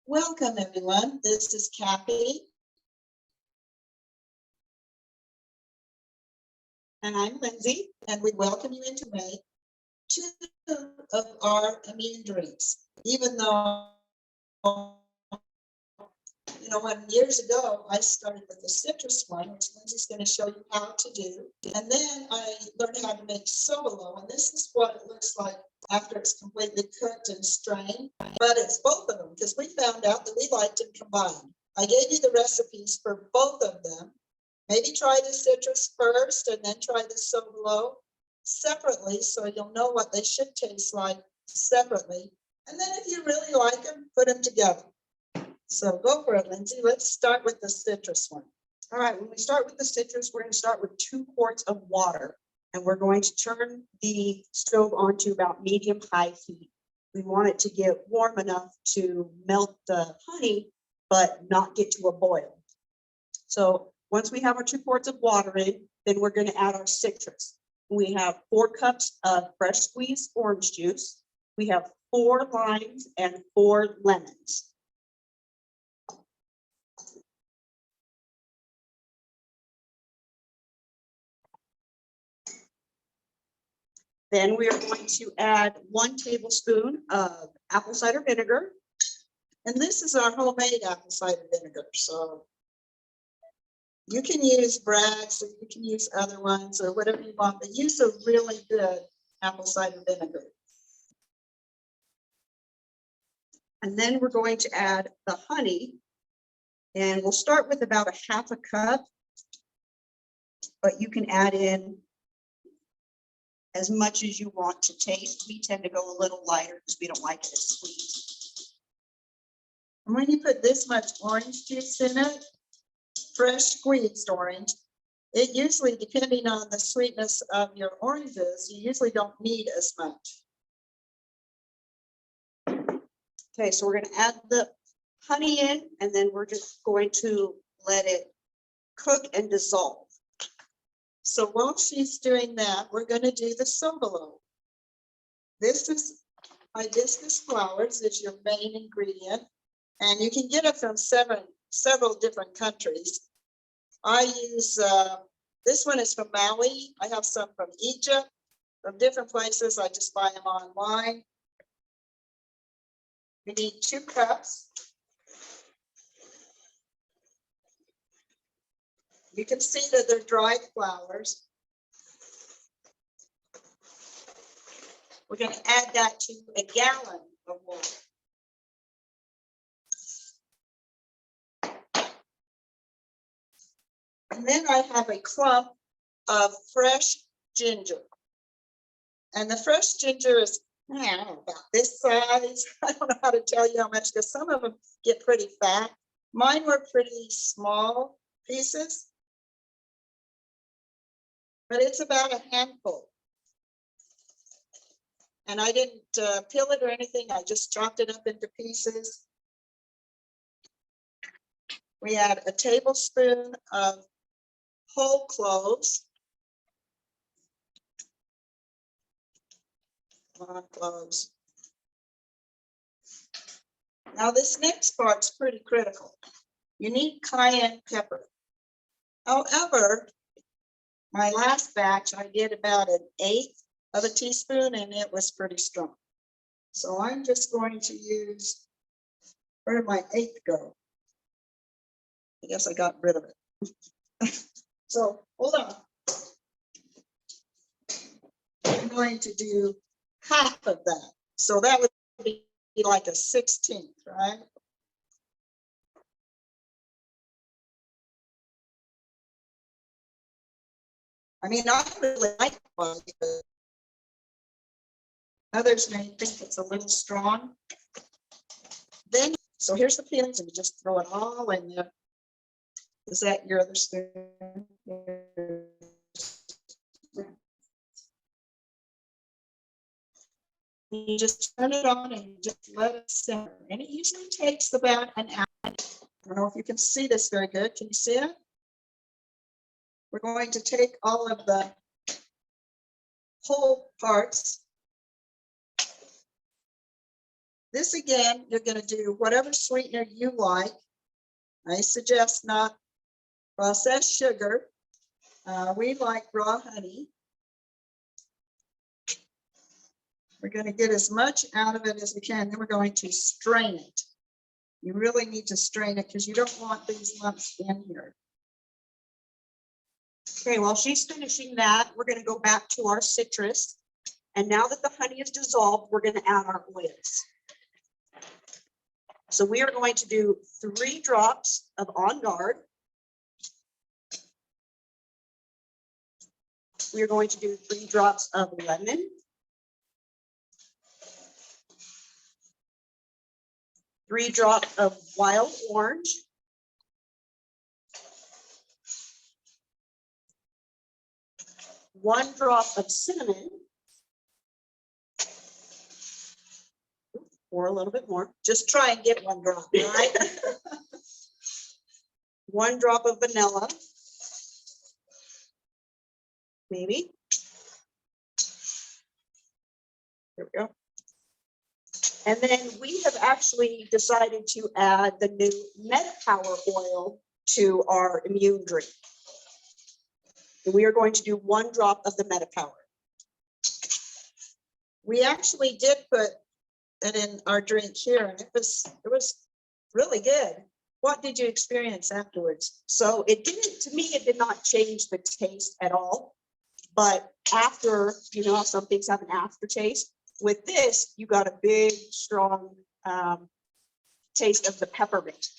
Welcome, everyone. This is Kathy. And I'm Lindsay, and we welcome you into May 2 of our immune drinks. Even though, when years ago I started with the citrus one, which Lindsay's going to show you how to do. And then I learned how to make solo, and this is what it looks like after it's completely cooked and strained. But it's both of them because we found out that we liked them combined. I gave you the recipes for both of them. Maybe try the citrus first and then try the solo separately so you'll know what they should taste like separately. And then if you really like them, put them together. So go for it, Lindsay. Let's start with the citrus one. All right, when we start with the citrus, we're going to start with 2 quarts of water. And we're going to turn the stove on to about medium-high heat. We want it to get warm enough to melt the honey, but not get to a boil. So once we have our 2 quarts of water in, then we're going to add our citrus. We have 4 cups of fresh squeezed orange juice. We have 4 limes and 4 lemons. Then we are going to add 1 tablespoon of apple cider vinegar. And this is our homemade apple cider vinegar. So you can use Bragg's or you can use other ones or whatever you want, but use a really good apple cider vinegar. And then we're going to add the honey. And we'll start with about 1/2 cup, but you can add in as much as you want to taste. We tend to go a little lighter because we don't like it as sweet. And when you put this much orange juice in it, fresh squeezed orange, it usually, depending on the sweetness of your oranges, you usually don't need as much. Okay, so we're going to add the honey in, and then we're just going to let it cook and dissolve. So while she's doing that, we're going to do the solo. This is hibiscus flowers, is your main ingredient, and you can get it from several different countries. I use, this one is from Maui. I have some from Egypt, from different places. I just buy them online. We need 2 cups. You can see that they're dried flowers. We're going to add that to 1 gallon of water. And then I have a clump of fresh ginger. And the fresh ginger is, I don't know, about this size. I don't know how to tell you how much, because some of them get pretty fat. Mine were pretty small pieces. But it's about a handful. And I didn't peel it or anything. I just chopped it up into pieces. We add 1 tablespoon of whole cloves. Come on, cloves. Now this next part's pretty critical. You need cayenne pepper. However, my last batch, I did about 1/8 of a teaspoon, and it was pretty strong. So I'm just going to use, where did my 1/8 go? I guess I got rid of it. So hold on. I'm going to do 1/2 of that. So that would be like 1/16, right? I mean, I really like one, but others may think it's a little strong. Then, so here's the peelings, and you just throw it all in there. Is that your other spoon? You just turn it on and you just let it simmer. And it usually takes about an hour. I don't know if you can see this very good. Can you see it? We're going to take all of the whole parts. This again, you're going to do whatever sweetener you like. I suggest not processed sugar. We like raw honey. We're going to get as much out of it as we can. Then we're going to strain it. You really need to strain it because you don't want these lumps in here. Okay, while she's finishing that, we're going to go back to our citrus. And now that the honey is dissolved, we're going to add our oils. So we are going to do 3 drops of On Guard. We are going to do 3 drops of lemon. 3 drops of wild orange. 1 drop of cinnamon. Or a little bit more. Just try and get 1 drop, right? 1 drop of vanilla. Maybe. There we go. And then we have actually decided to add the new MetaPower oil to our immune drink. And we are going to do 1 drop of the MetaPower. We actually did put it in our drink here, and it was really good. What did you experience afterwards? So it didn't, to me, it did not change the taste at all. But after, you know, some things have an aftertaste. With this, you got a big, strong taste of the peppermint.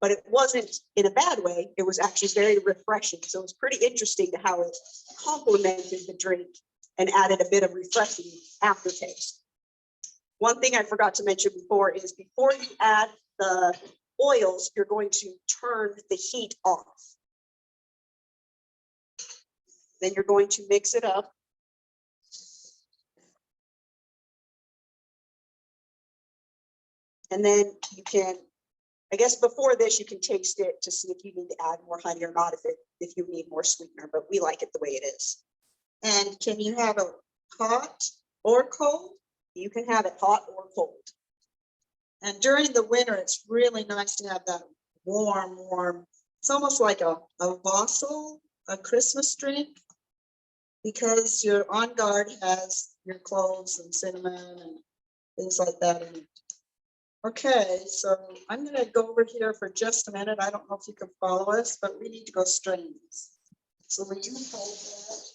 But it wasn't in a bad way. It was actually very refreshing. So it was pretty interesting to how it complemented the drink and added a bit of refreshing aftertaste. One thing I forgot to mention before is before you add the oils, you're going to turn the heat off. Then you're going to mix it up. And then you can, I guess before this, you can taste it to see if you need to add more honey or not, if you need more sweetener, but we like it the way it is. And can you have it hot or cold? You can have it hot or cold. And during the winter, it's really nice to have that warm, it's almost like a wassail, a Christmas drink, because your On Guard has your cloves and cinnamon and things like that in it. Okay, so I'm going to go over here for just a minute. I don't know if you can follow us, but we need to go strain this. So will you hold that?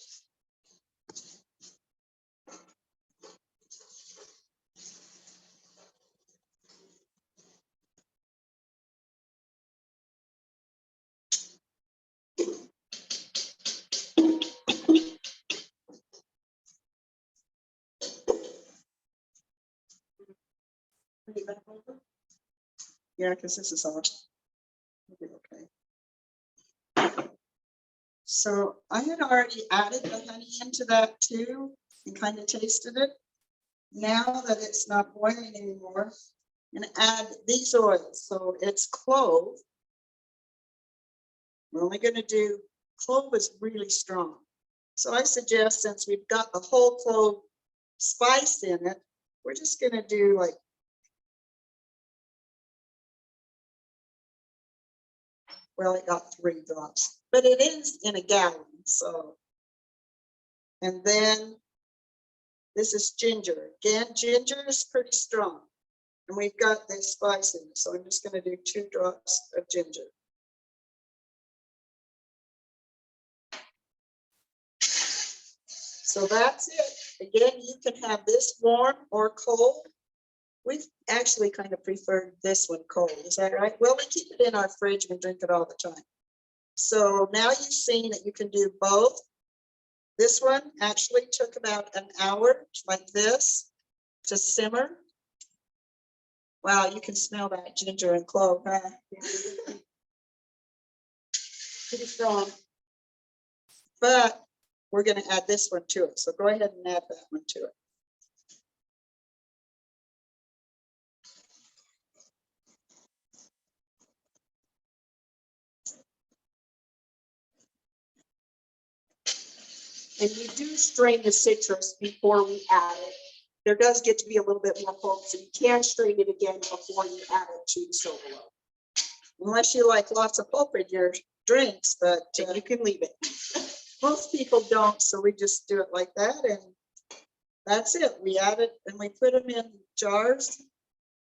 Yeah, because this is all. Okay. So I had already added the honey into that too and kind of tasted it. Now that it's not boiling anymore, I'm going to add these oils. So it's clove. We're only going to do, clove is really strong. So I suggest, since we've got the whole clove spice in it, we're just going to do like, well, it got 3 drops, but it is in a gallon. So, and then this is ginger. Again, ginger is pretty strong. And we've got this spice in it. So I'm just going to do 2 drops of ginger. So that's it. Again, you can have this warm or cold. We've actually kind of preferred this one cold. Is that right? Well, we keep it in our fridge and drink it all the time. So now you've seen that you can do both. This one actually took about an hour, like this, to simmer. Wow, you can smell that ginger and clove, huh? Pretty strong. But we're going to add this one to it. So go ahead and add that one to it. And we do strain the citrus before we add it. there does get to be a little bit more pulp, so you can strain it again before you add it to the solo. Unless you like lots of pulp in your drinks, but You can leave it. most people don't, so we just do it like that, and that's it. We add it and we put them in jars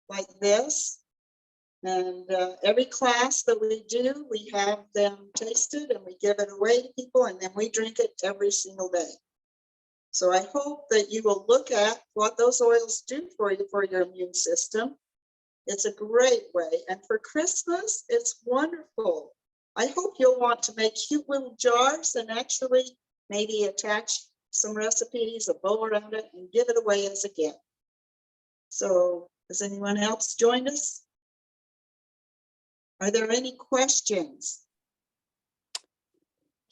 like this. And every class that we do, we have them tasted and we give it away to people, and then we drink it every single day. So I hope that you will look at what those oils do for you, for your immune system. It's a great way. And for Christmas, it's wonderful. I hope you'll want to make cute little jars and actually maybe attach some recipes, a bow around it, and give it away as a gift. So has anyone else joined us? Are there any questions?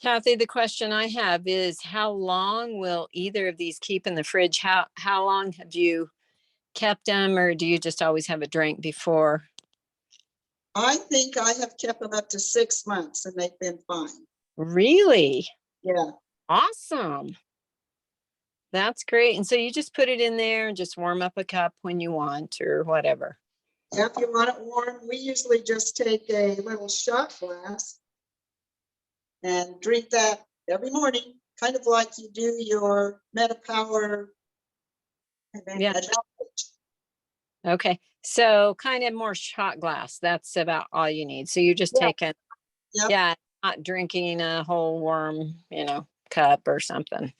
Kathy, the question I have is, how long will either of these keep in the fridge? How long have you kept them, or do you just always have a drink before? I think I have kept them up to 6 months and they've been fine. Really? Yeah. Awesome. That's great. And so you just put it in there and just warm up a cup when you want or whatever. If you want it warm, we usually just take a little shot glass and drink that every morning, kind of like you do your MetaPower. Yeah. Okay. So kind of more shot glass. That's about all you need. So you're just taking, not drinking a whole warm, cup or something.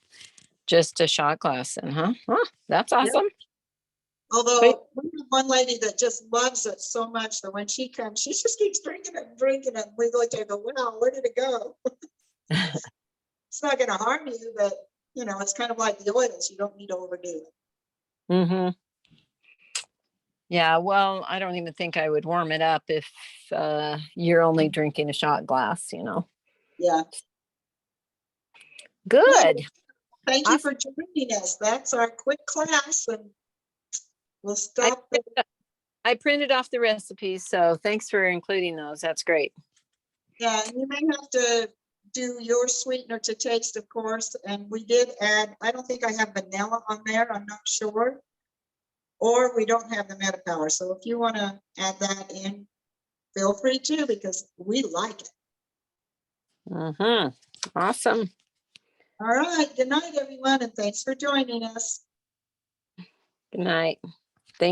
Just a shot glass. And that's awesome. Although we have one lady that just loves it so much that when she comes, she just keeps drinking it and drinking it. We look at her and go, wow, where did it go? It's not going to harm you, but it's kind of like the oils. You don't need to overdo it. Mm-hmm. Yeah, well, I don't even think I would warm it up if you're only drinking a shot glass, Yeah. Good. Well, thank you for joining us. That's our quick class, and we'll stop. I printed off the recipes, so thanks for including those. That's great. Yeah, and you may have to do your sweetener to taste, of course. And we did add, I don't think I have vanilla on there. I'm not sure. Or we don't have the MetaPower. So if you want to add that in, feel free to, because we like it. Mm-hmm. Awesome. All right. Good night, everyone. And thanks for joining us. Good night.